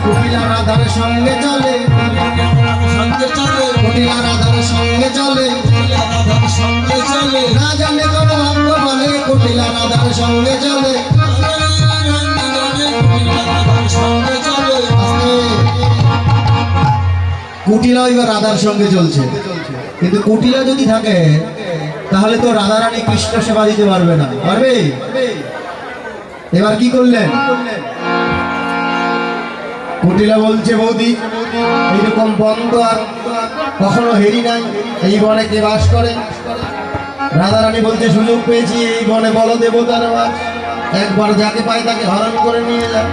কুটিলা রাধার সঙ্গে চলে, কুটিলা রাধার সঙ্গে চলে, না জানে কোন ভাগ্য বলে কুটিলা রাধার সঙ্গে চলে। কুটিলা এবার রাধার সঙ্গে চলছে, কিন্তু কুটিলা যদি থাকে তাহলে তো রাধারানী কৃষ্ণ সেবা দিতে পারবে না, পারবে? এবার কি করলেন? কুটিলা বলছে, বৌদি এইরকম বন্ধ আর কখনো হেরি নাই, এই বনে কে বাস করে? রাধারানী বলছে, সুযোগ পেয়েছি এই বনে বল দেবতার বাস, একবার যাকে পাই তাকে হরণ করে নিয়ে যায়।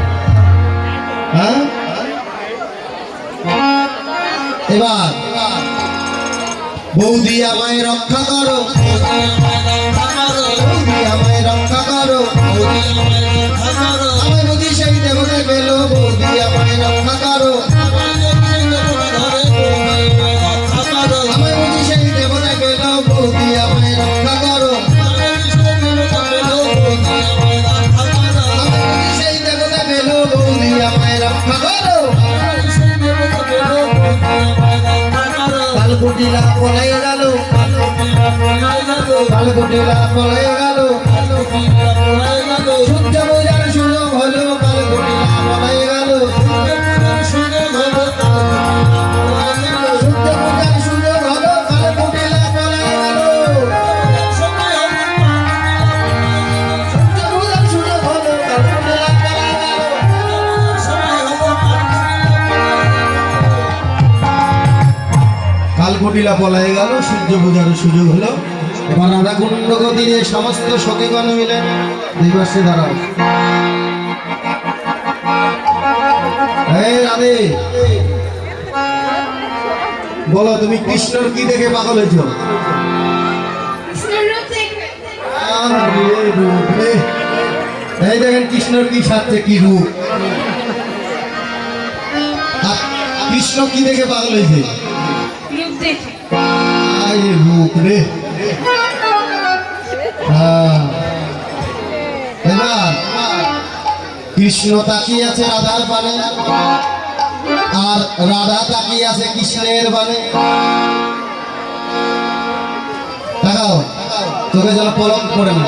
হ্যাঁ, এবার বৌদি আমায় রক্ষা করো, বৌদি আমায় রক্ষা করো, আমায় বুঝি সেই দেবতা পেল, বৌদি আমায় রক্ষা করো, আমায় বুঝি সেই দেবতা পেল, বৌদি আমায় রক্ষা করো, আমায় বুঝি সেই দেবতা পেল, বৌদি আমায় রক্ষা করো। কুটিলা পলাই গেল, কুটিলা পলাই গেল, সূর্য বোঝার সুযোগ হলো, কুটিলা পলাই গেল, সূর্য বোঝার সুযোগ হলো, কুটিলা পলাই গেল, সূর্য বোঝার সুযোগ হলো, কুটিলা পলাই গেল। কালকুটিলা পলাই গেল, সূর্য পূজার সুযোগ হলো। এবার রাধা কুণ্ড গতিরে সমস্ত সখীগণ মিলে দুই পাশে দাঁড়াও। এই রাধে, বলো তুমি কৃষ্ণর কি দেখে পাগল হয়েছ? এই দেখেন কৃষ্ণর কি সাথে কি রূপ, কৃষ্ণ কি দেখে পাগল হয়েছে? রূপ রে। এবার কৃষ্ণ তাকিয়ে আছে রাধার পানে, আর রাধা তাকিয়ে আছে কৃষ্ণের পানে। তাকাও, তোকে যেন পলক করে না।